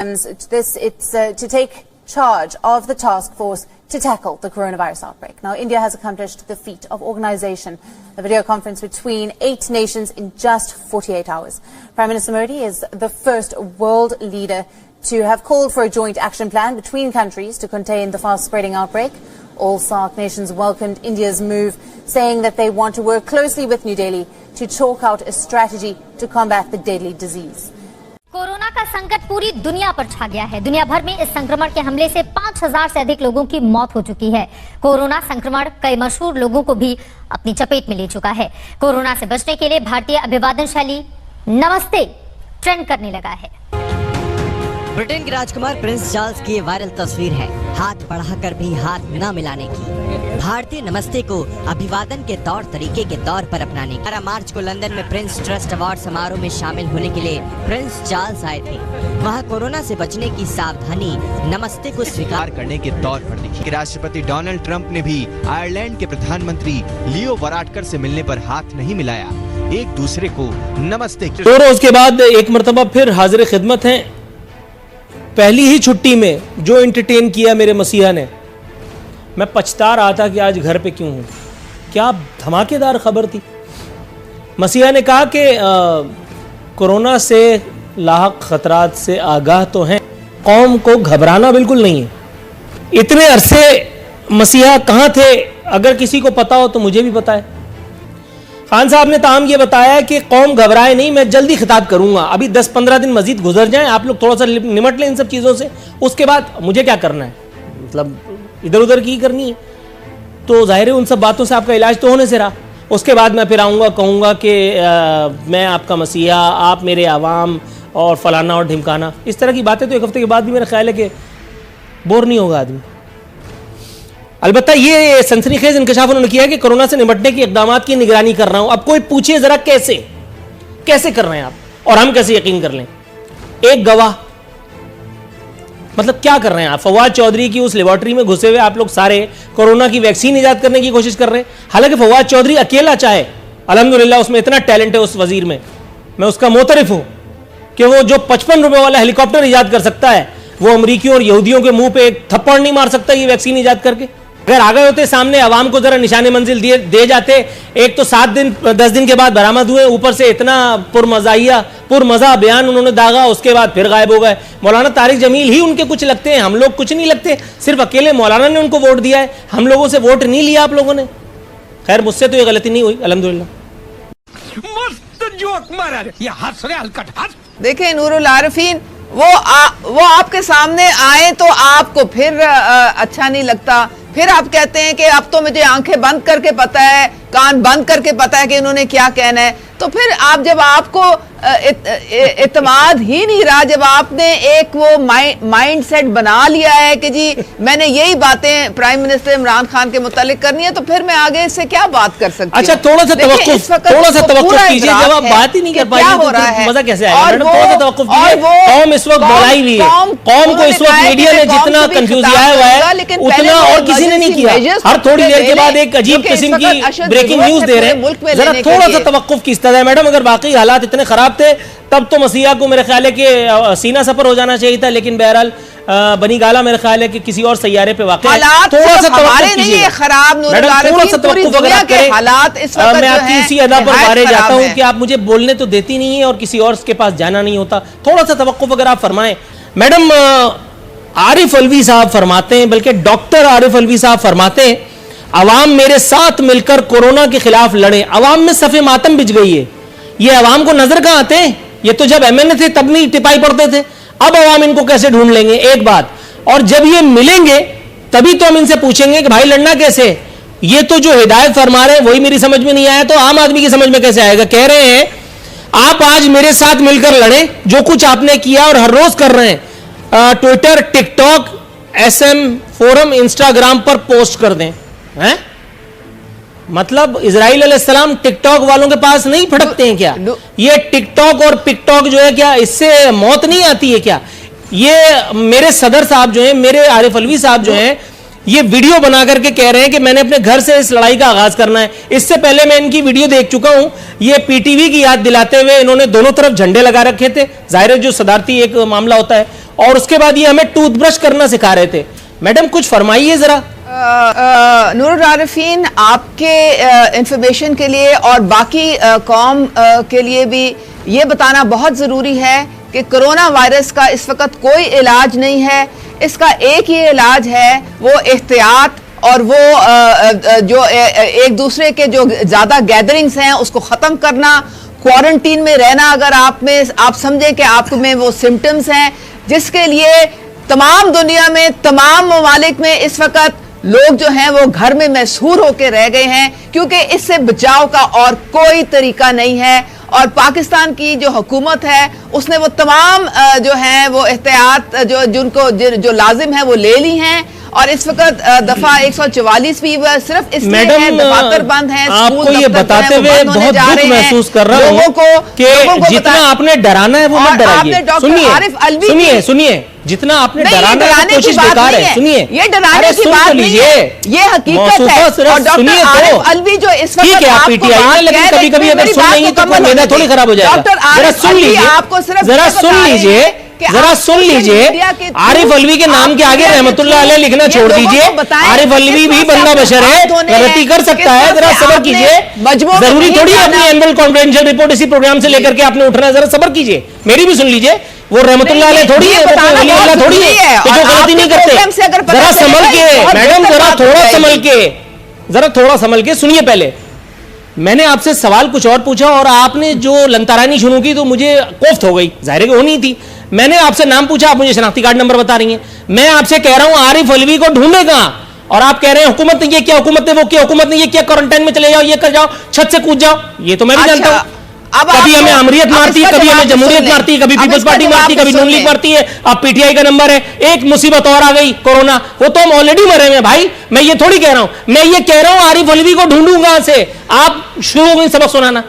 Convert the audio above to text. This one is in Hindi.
To take charge of the task force to tackle the coronavirus outbreak. Now, India has accomplished the feat of organization, a video conference between 8 nations in just 48 hours. Prime Minister Modi is the first world leader to have called for a joint action plan between countries to contain the fast-spreading outbreak. All SAARC nations welcomed India's move, saying that they want to work closely with New Delhi to chalk out a strategy to combat the deadly disease. Corona का संकट पूरी दुनिया पर छा गया है। दुनिया भर में इस संक्रमण के हमले से 5000 से अधिक लोगों की मौत हो चुकी है। कोरोना संक्रमण कई मशहूर लोगों को भी अपनी चपेट में ले चुका है। कोरोना से बचने के लिए भारतीय अभिवादन शैली नमस्ते ट्रेंड करने लगा है। ब्रिटेन के राजकुमार प्रिंस चार्ल्स की वायरल तस्वीर है, हाथ बढ़ाकर भी हाथ न मिलाने की। भारतीय नमस्ते को अभिवादन के तौर तरीके के तौर पर अपनाने की। 12 मार्च को लंदन में प्रिंस ट्रस्ट अवार्ड समारोह में शामिल होने के लिए प्रिंस चार्ल्स आए थे। वहां कोरोना से बचने की सावधानी नमस्ते को स्वीकार करने के तौर पर दिखी। राष्ट्रपति डोनाल्ड ट्रंप ने भी आयरलैंड के प्रधानमंत्री लियो वराडकर से मिलने पर हाथ नहीं मिलाया, एक दूसरे को नमस्ते। 2 रोज के बाद एक मर्तबा फिर हाजिर खिदमत हैं। पहली ही छुट्टी में जो एंटरटेन किया मेरे मसीहा ने, मैं पछता रहा था कि आज घर पे क्यों हूँ। क्या धमाकेदार खबर थी। मसीहा ने कहा कि कोरोना से लाहक खतरात से आगाह तो हैं, कौम को घबराना बिल्कुल नहीं है। इतने अरसे मसीहा कहाँ थे, अगर किसी को पता हो तो मुझे भी पता है। खान साहब ने ताम ये बताया कि कौम घबराए नहीं, मैं जल्दी खिताब करूंगा, अभी 10-15 दिन मजीद गुजर जाएं, आप लोग थोड़ा सा निमट लें इन सब चीज़ों से, उसके बाद मुझे क्या करना है, मतलब इधर उधर की करनी है। तो जाहिर है उन सब बातों से आपका इलाज तो होने से रहा। उसके बाद मैं फिर आऊँगा, कहूँगा कि मैं आपका मसीहा, आप मेरे आवाम और फलाना और ढिमकाना, इस तरह की बातें तो एक हफ्ते के बाद भी मेरा ख्याल है कि बोर नहीं होगा आदमी। अलबत्ता ये सनसनीखेज इंकशाफ उन्होंने किया है कि कोरोना से निपटने की इकदाम की निगरानी कर रहा हूं। अब कोई पूछे जरा कैसे कर रहे हैं आप, और हम कैसे यकीन कर लें। एक गवाह, मतलब क्या कर रहे हैं आप। फवाद चौधरी की उस लेबोरेटरी में घुसे हुए आप लोग सारे कोरोना की वैक्सीन ईजाद करने की कोशिश कर रहे हैं। हालांकि फवाद चौधरी अकेला चाहे, अल्हम्दुलिल्लाह उसमें इतना टैलेंट है उस वजीर में, मैं उसका मोतरफ हूं कि वो जो 55 रुपए वाला हेलीकॉप्टर ईजाद कर सकता है, वो अमरीकियों और यहूदियों के मुंह पे एक थप्पड़ नहीं मार सकता ये वैक्सीन ईजाद करके। अगर आ गए होते सामने, आवाम को जरा निशाने मंजिल दे जाते। एक तो 7-10 दिन के बाद बरामद हुए, ऊपर से इतना पुरमजा बयान उन्होंने दागा, उसके बाद फिर गायब हो गए। मौलाना तारिक जमील ही उनके कुछ लगते हैं, हम लोग कुछ नहीं लगते। सिर्फ अकेले मौलाना ने उनको वोट दिया है, हम लोगों से वोट नहीं लिया आप लोगों ने। खैर, मुझसे तो ये गलती नहीं हुई, अल्हम्दुलिल्लाह। मस्त जोक मारा रे, ये हंस रहे हलकट हंस। देखिए नूरुल आरिफीन, वो आपके सामने आए तो आपको फिर अच्छा नहीं लगता, फिर आप कहते हैं कि अब तो मुझे आंखें बंद करके पता है, कान बंद करके पता है कि इन्होंने क्या कहना है। तो फिर आप जब आपको इत्मीनान ही नहीं रहा, जब आपने एक वो माइंड सेट बना लिया है कि जी मैंने यही बातें प्राइम मिनिस्टर इमरान खान के मुतालिक करनी है, तो फिर मैं आगे इससे क्या बात कर सकती हूँ। अच्छा, थोड़ा सा तवक्कुफ कीजिए, जब आप बात ही नहीं कर पाएंगे तो मजा कैसे आएगा मैडम। थोड़ा सा तवक्कुफ कीजिए। कौम इस वक्त बुलाई हुई है, कौम को इस वक्त मीडिया ने जितना कंफ्यूज किया हुआ है उतना और किसी ने नहीं किया। हर थोड़ी देर के बाद एक अजीब किस्म की ब्रेकिंग न्यूज दे रहे हैं, जरा थोड़ा सा तवक्कुफ की इस्तदा है मैडम। अगर बाकी हालात इतने खराब थे तब तो मसीहा को मेरे ख्याल है कि सीना सफर हो जाना चाहिए था, लेकिन बहरहाल बनी गाला मेरे ख्याल है कि किसी और सैयारे पे वाक़ई थोड़ा सा तवक्कुफ कीजिए खराब। थोड़ा सा तवक्कुफ अगर आप करें, मैं आपकी इसी अदा पर बारे जाता हूं कि आप मुझे बोलने तो देती नहीं है और किसी और के पास जाना नहीं होता। थोड़ा सा तवक्कुफ अगर आप फरमाएं मैडम। आरिफ अलवी साहब फरमाते हैं, बल्कि डॉक्टर आरिफ अलवी साहब फरमाते हैं, अवाम मेरे साथ मिलकर कोरोना के खिलाफ लड़े। अवाम में सफ़े मातम बिछ गई है। ये अवाम को नजर कहां आते हैं, ये तो जब एमएनए थे तब नहीं टिपाई पड़ते थे, अब अवाम इनको कैसे ढूंढ लेंगे, एक बात। और जब ये मिलेंगे तभी तो हम इनसे पूछेंगे कि भाई लड़ना कैसे। ये तो जो हिदायत फरमा रहे हैं वही मेरी समझ में नहीं आया, तो आम आदमी की समझ में कैसे आएगा। कह रहे हैं आप आज मेरे साथ मिलकर लड़ें, जो कुछ आपने किया और हर रोज कर रहे हैं, Twitter, TikTok, SM forum, Instagram पर पोस्ट कर दें। हैं? मतलब इजराइल अलैहिस्सलाम टिकटॉक वालों के पास नहीं फटकते हैं क्या? ये टिकटॉक और पिकटॉक जो है क्या, इससे मौत नहीं आती है क्या? ये मेरे सदर साहब जो हैं, मेरे आरिफ अलवी साहब जो हैं, ये वीडियो बना करके कह रहे हैं कि मैंने अपने घर से इस लड़ाई का आगाज करना है। इससे पहले मैं इनकी वीडियो देख चुका हूं, ये पीटीवी की याद दिलाते हुए इन्होंने दोनों तरफ झंडे लगा रखे थे, जाहिर है जो सदारती एक मामला होता है, और उसके बाद ये हमें टूथब्रश करना सिखा रहे थे। मैडम कुछ फरमाइए जरा। नूरुल आरिफीन, आपके इंफॉर्मेशन के लिए और बाकी कौम के लिए भी ये बताना बहुत ज़रूरी है कि कोरोना वायरस का इस वक्त कोई इलाज नहीं है। इसका एक ही इलाज है, वो एहतियात और वो जो एक दूसरे के जो ज़्यादा गैदरिंग्स हैं उसको ख़त्म करना, क्वारंटीन में रहना। अगर आप समझें कि आप में वो सिम्टम्स हैं जिसके लिए तमाम दुनिया में, तमाम ममालिक में इस वक्त लोग जो हैं वो घर में महसूर होकर रह गए हैं, क्योंकि इससे बचाव का और कोई तरीका नहीं है। और पाकिस्तान की जो हुकूमत है उसने वो तमाम जो हैं वो एहतियात जो लाजिम है वो ले ली हैं। और इस वक्त दफा 144 भी सिर्फ इसलिए है, दफातर बंद हैं, आपको ये बताते हुए बहुत दुख महसूस कर रहा हूं कि जितना आपने डराना है वो मत डराइए। सुनिए, जितना आपने डराना है कोशिश बेकार है। सुनिए, ये डराने की बात नहीं है, ये हकीकत है। और डॉक्टर आरिफ अलवी जो इस वक्त ठीक है, आप पीटीआई में, लेकिन कभी कभी अगर सुन लेंगे तो मेरा थोड़ी खराब हो जाएगा। जरा सुन लीजिए, आपको सिर्फ जरा सुन लीजिए, आरिफ अलवी के नाम के आगे रहमतुल्लाह अलैह लिखना छोड़ दीजिए। आरिफ अलवी भी बंदा बशर है, गलती कर सकता है, जरा सब्र कीजिए। जरूरी थोड़ी है अपनी एनुअल कॉन्फिडेंशियल रिपोर्ट इसी प्रोग्राम से लेकर के आपने उठना है, जरा सब्र कीजिए, मेरी भी सुन लीजिए। वो रहमतुल्लाह अलैह थोड़ी है, वो वली अल्लाह थोड़ी है कि जो गलती नहीं करते। जरा संभल के मैडम, जरा थोड़ा संभल के सुनिए। पहले मैंने आपसे सवाल कुछ और पूछा और आपने जो लंतारानी शुरू की तो मुझे कोफ्त हो गई, जाहिर है कि होनी थी। मैंने आपसे नाम पूछा, आप मुझे शनाख्ती कार्ड नंबर बता रही हैं। मैं आपसे कह रहा हूं आरिफ अलवी को ढूंढे कहां, और आप कह रहे हैं हुकूमत ने ये किया, हुकूमत ने वो किया, हुकूमत ने ये किया, क्वारंटाइन में चले जाओ, ये कर जाओ, छत से कूद जाओ। ये तो मैं भी जानता हूं। कभी हमें अमरियत मारती है, कभी हमें जमहूरियत मारती है, कभी पीपल्स पार्टी मारती है, कभी नून लीग मारती है। अब पीटीआई का नंबर है। एक मुसीबत और आ गई, कोरोना। वो तो हम ऑलरेडी मरे हुए भाई। मैं ये थोड़ी कह रहा हूं, मैं ये कह रहा हूं आरिफ अलवी को ढूंढूं कहां से। आप शुरू हो गई सबक सुनाना।